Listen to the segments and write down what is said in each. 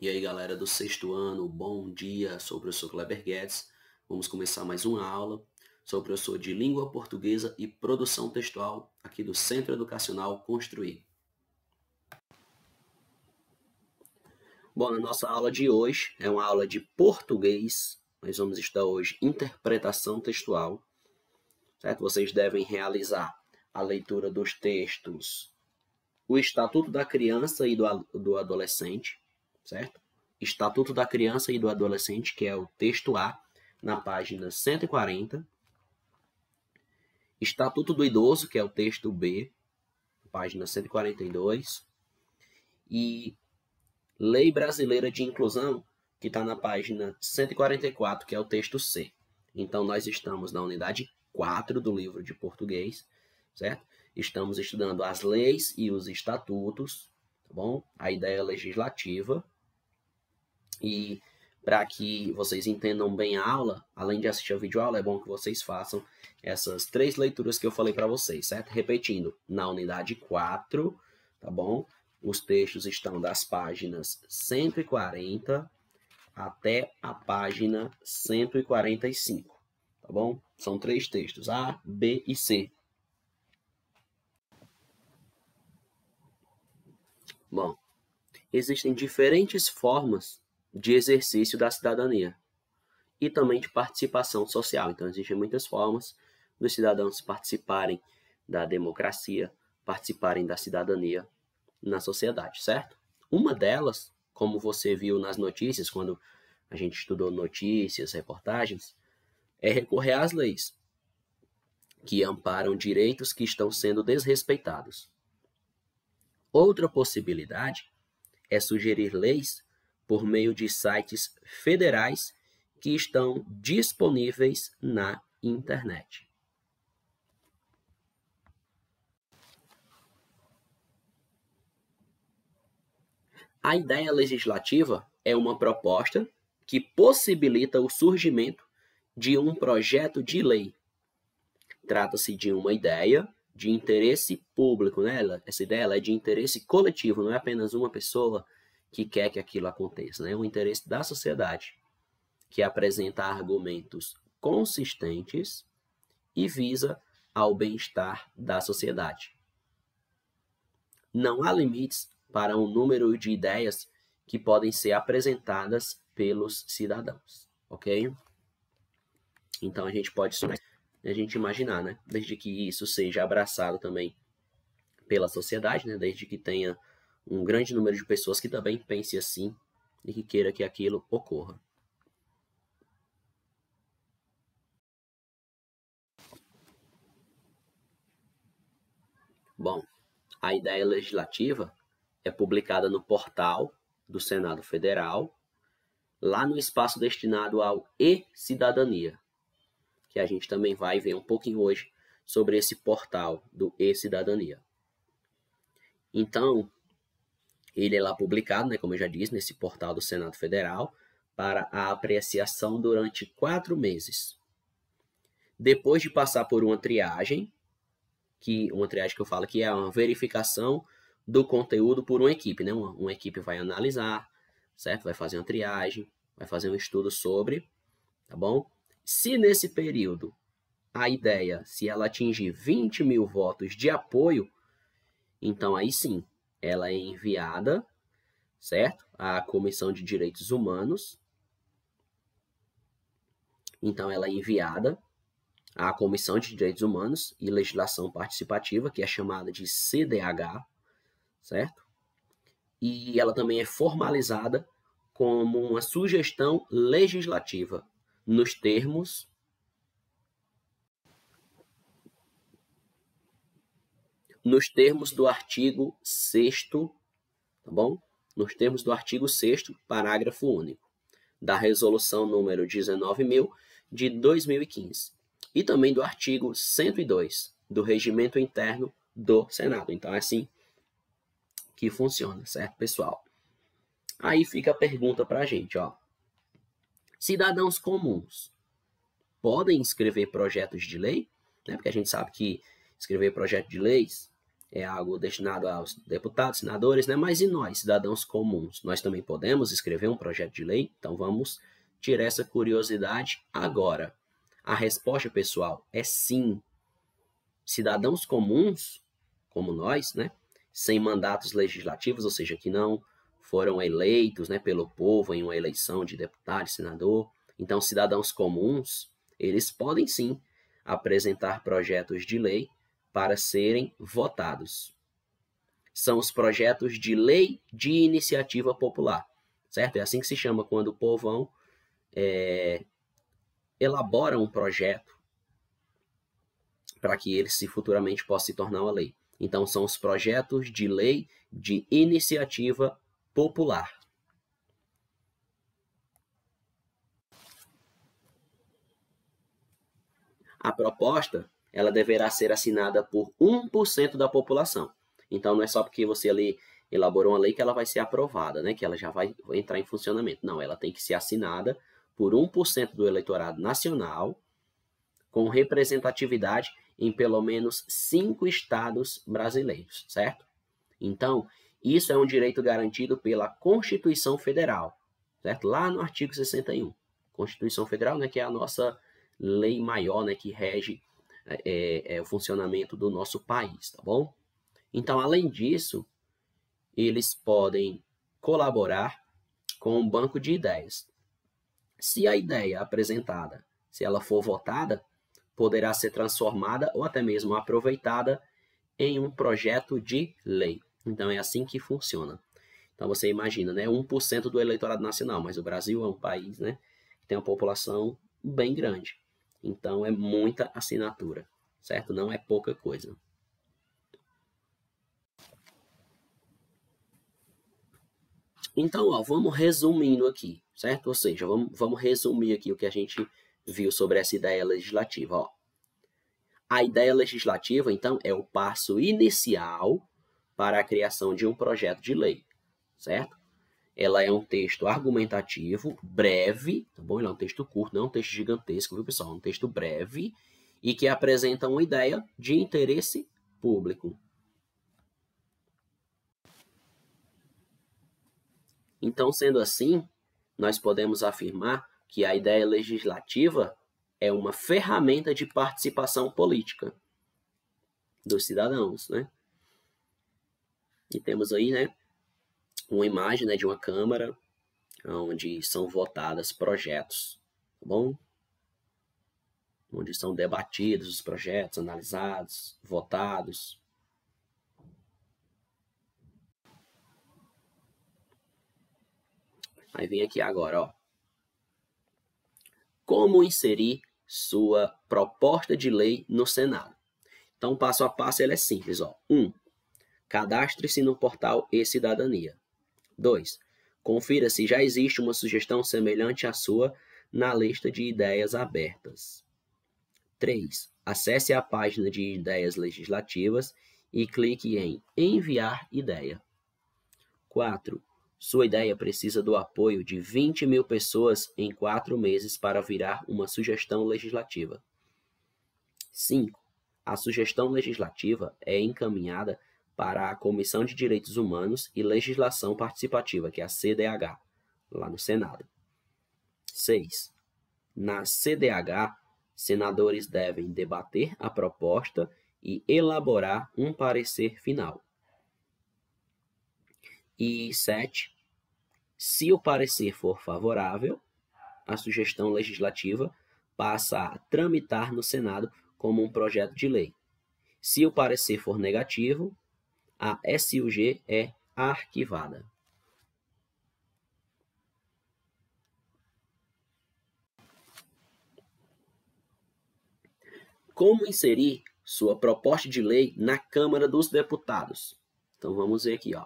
E aí, galera do sexto ano, bom dia. Sou o professor Kleber Guedes. Vamos começar mais uma aula. Sou professor de Língua Portuguesa e Produção Textual aqui do Centro Educacional Construir. Bom, na nossa aula de hoje é uma aula de português. Nós vamos estudar hoje interpretação textual. Certo? Vocês devem realizar a leitura dos textos O Estatuto da Criança e do Adolescente, certo? Estatuto da Criança e do Adolescente, que é o texto A, na página 140. Estatuto do Idoso, que é o texto B, página 142. E Lei Brasileira de Inclusão, que está na página 144, que é o texto C. Então, nós estamos na unidade 4 do livro de português, certo? Estamos estudando as leis e os estatutos, tá bom? A ideia legislativa. E para que vocês entendam bem a aula, além de assistir a videoaula, é bom que vocês façam essas 3 leituras que eu falei para vocês, certo? Repetindo, na unidade 4, tá bom? Os textos estão das páginas 140 até a página 145, tá bom? São 3 textos, A, B e C. Bom, existem diferentes formas de exercício da cidadania e também de participação social. Então, existem muitas formas dos cidadãos participarem da democracia, participarem da cidadania na sociedade, certo? Uma delas, como você viu nas notícias, quando a gente estudou notícias, reportagens, é recorrer às leis, que amparam direitos que estão sendo desrespeitados. Outra possibilidade é sugerir leis por meio de sites federais que estão disponíveis na internet. A ideia legislativa é uma proposta que possibilita o surgimento de um projeto de lei. Trata-se de uma ideia de interesse público, né? Essa ideia é de interesse coletivo, não é apenas uma pessoa que quer que aquilo aconteça, né? É um interesse da sociedade, que apresenta argumentos consistentes e visa ao bem-estar da sociedade. Não há limites para o número de ideias que podem ser apresentadas pelos cidadãos, ok? Então a gente pode imaginar, né? Desde que isso seja abraçado também pela sociedade, né? Desde que tenha um grande número de pessoas que também pense assim e que queira que aquilo ocorra. Bom, a ideia legislativa é publicada no portal do Senado Federal, lá no espaço destinado ao e-cidadania, que a gente também vai ver um pouquinho hoje sobre esse portal do e-cidadania. Então, ele é lá publicado, né, como eu já disse, nesse portal do Senado Federal, para a apreciação durante 4 meses. Depois de passar por uma triagem que eu falo que é uma verificação do conteúdo por uma equipe, né? Uma equipe vai analisar, certo? Vai fazer uma triagem, vai fazer um estudo sobre, tá bom? Se nesse período a ideia, se ela atingir 20 mil votos de apoio, então aí sim, ela é enviada, certo? À Comissão de Direitos Humanos. Então ela é enviada à Comissão de Direitos Humanos e Legislação Participativa, que é chamada de CDH, certo? E ela também é formalizada como uma sugestão legislativa nos termos do artigo 6º, tá bom? Nos termos do artigo 6º, parágrafo único, da resolução número 19.000 de 2015. E também do artigo 102 do Regimento Interno do Senado. Então, é assim que funciona, certo, pessoal? Aí fica a pergunta para a gente, ó. Cidadãos comuns podem escrever projetos de lei? Né? Porque a gente sabe que escrever projeto de leis é algo destinado aos deputados, senadores, né? Mas e nós, cidadãos comuns? Nós também podemos escrever um projeto de lei? Então vamos tirar essa curiosidade agora. A resposta, pessoal, é sim. Cidadãos comuns, como nós, né? Sem mandatos legislativos, ou seja, que não foram eleitos, né, pelo povo em uma eleição de deputado, senador. Então, cidadãos comuns, eles podem sim apresentar projetos de lei para serem votados. São os projetos de lei de iniciativa popular, certo? É assim que se chama quando o povão elabora um projeto para que ele se futuramente possa se tornar uma lei. Então, são os projetos de lei de iniciativa popular. A proposta, ela deverá ser assinada por 1% da população. Então, não é só porque você ali elaborou uma lei que ela vai ser aprovada, né? Que ela já vai entrar em funcionamento. Não, ela tem que ser assinada por 1% do eleitorado nacional, com representatividade em pelo menos 5 estados brasileiros, certo? Então, isso é um direito garantido pela Constituição Federal, certo? Lá no artigo 61. Constituição Federal, né, que é a nossa lei maior, né, que rege o funcionamento do nosso país, tá bom? Então, além disso, eles podem colaborar com um banco de ideias. Se a ideia apresentada, se ela for votada, poderá ser transformada ou até mesmo aproveitada em um projeto de lei. Então, é assim que funciona. Então, você imagina, né, 1% do eleitorado nacional, mas o Brasil é um país, né, que tem uma população bem grande. Então, é muita assinatura, certo? Não é pouca coisa. Então, ó, vamos resumindo aqui, certo? Ou seja, vamos resumir aqui o que a gente viu sobre essa ideia legislativa. Ó. A ideia legislativa, então, é o passo inicial para a criação de um projeto de lei, certo? Ela é um texto argumentativo, breve, tá bom? Ele é um texto curto, não é um texto gigantesco, viu, pessoal? É um texto breve e que apresenta uma ideia de interesse público. Então, sendo assim, nós podemos afirmar que a ideia legislativa é uma ferramenta de participação política dos cidadãos, né? E temos aí, né, uma imagem, né, de uma Câmara onde são votados projetos, tá bom? Onde são debatidos os projetos, analisados, votados. Aí vem aqui agora, ó. Como inserir sua proposta de lei no Senado? Então, passo a passo, ele é simples, ó. 1. Cadastre-se no portal e-Cidadania. 2. Confira se já existe uma sugestão semelhante à sua na lista de ideias abertas. 3. Acesse a página de ideias legislativas e clique em enviar ideia. 4. Sua ideia precisa do apoio de 20 mil pessoas em 4 meses para virar uma sugestão legislativa. 5. A sugestão legislativa é encaminhada para a Comissão de Direitos Humanos e Legislação Participativa, que é a CDH, lá no Senado. 6. Na CDH, senadores devem debater a proposta e elaborar um parecer final. E 7. Se o parecer for favorável, a sugestão legislativa passa a tramitar no Senado como um projeto de lei. Se o parecer for negativo, a SUG é arquivada. Como inserir sua proposta de lei na Câmara dos Deputados? Então vamos ver aqui, ó.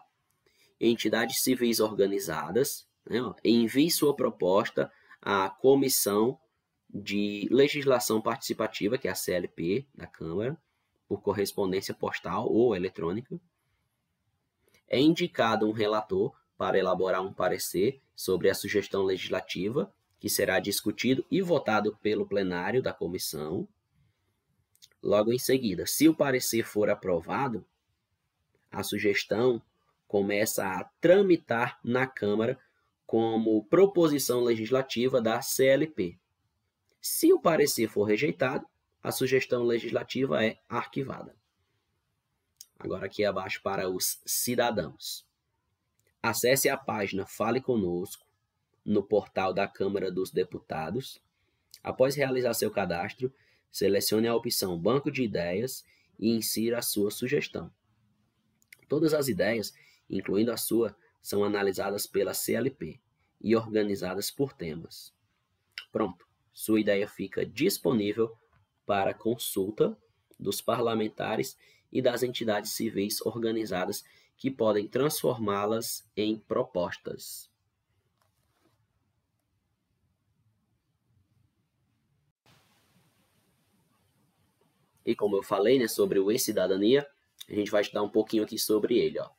Entidades civis organizadas, né, ó, envie sua proposta à Comissão de Legislação Participativa, que é a CLP da Câmara, por correspondência postal ou eletrônica. É indicado um relator para elaborar um parecer sobre a sugestão legislativa, que será discutido e votado pelo plenário da comissão. Logo em seguida, se o parecer for aprovado, a sugestão começa a tramitar na Câmara como proposição legislativa da CLP. Se o parecer for rejeitado, a sugestão legislativa é arquivada. Agora aqui abaixo para os cidadãos. Acesse a página Fale Conosco no portal da Câmara dos Deputados. Após realizar seu cadastro, selecione a opção Banco de Ideias e insira a sua sugestão. Todas as ideias, incluindo a sua, são analisadas pela CLP e organizadas por temas. Pronto, sua ideia fica disponível para consulta dos parlamentares e das entidades civis organizadas que podem transformá-las em propostas. E como eu falei, né, sobre o E-Cidadania, a gente vai estudar um pouquinho aqui sobre ele. Ó.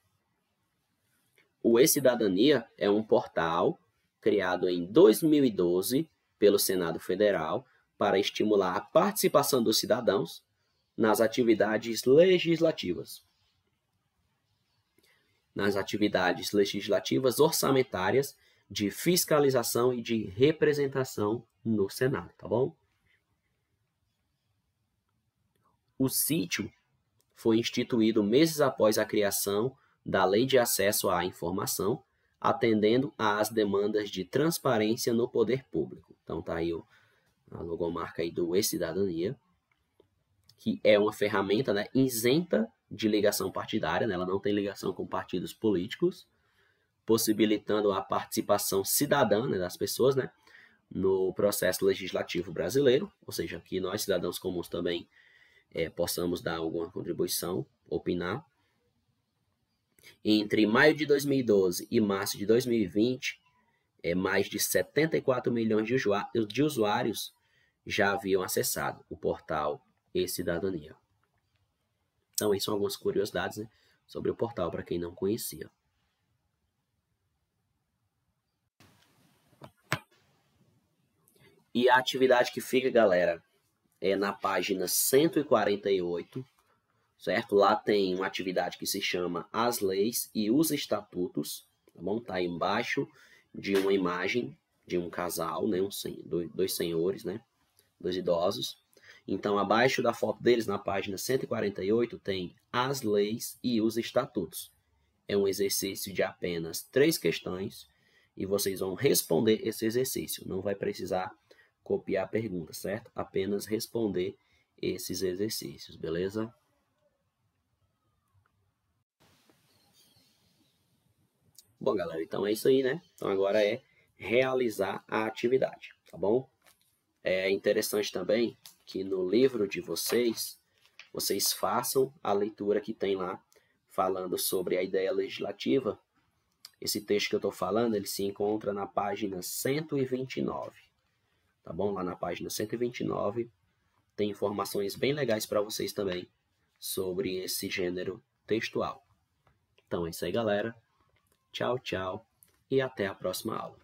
O E-Cidadania é um portal criado em 2012 pelo Senado Federal para estimular a participação dos cidadãos nas atividades legislativas. Nas atividades legislativas orçamentárias, de fiscalização e de representação no Senado, tá bom? O sítio foi instituído meses após a criação da Lei de Acesso à Informação, atendendo às demandas de transparência no poder público. Então tá aí a logomarca aí do E-Cidadania, que é uma ferramenta, né, isenta de ligação partidária, né, ela não tem ligação com partidos políticos, possibilitando a participação cidadã, né, das pessoas, né, no processo legislativo brasileiro, ou seja, que nós, cidadãos comuns, também possamos dar alguma contribuição, opinar. Entre maio de 2012 e março de 2020, mais de 74 milhões de usuários já haviam acessado o portal E-Cidadania. Então, aí são algumas curiosidades, né, sobre o portal, para quem não conhecia. E a atividade que fica, galera, é na página 148, certo? Lá tem uma atividade que se chama As Leis e os Estatutos, tá bom? Tá aí embaixo de uma imagem de um casal, né? Dois senhores, né? Dois idosos. Então, abaixo da foto deles, na página 148, tem As Leis e os Estatutos. É um exercício de apenas 3 questões e vocês vão responder esse exercício. Não vai precisar copiar a pergunta, certo? Apenas responder esses exercícios, beleza? Bom, galera, então é isso aí, né? Então agora é realizar a atividade, tá bom? É interessante também que no livro de vocês façam a leitura que tem lá, falando sobre a ideia legislativa. Esse texto que eu estou falando, ele se encontra na página 129, tá bom? Lá na página 129 tem informações bem legais para vocês também sobre esse gênero textual. Então é isso aí, galera. Tchau, tchau e até a próxima aula.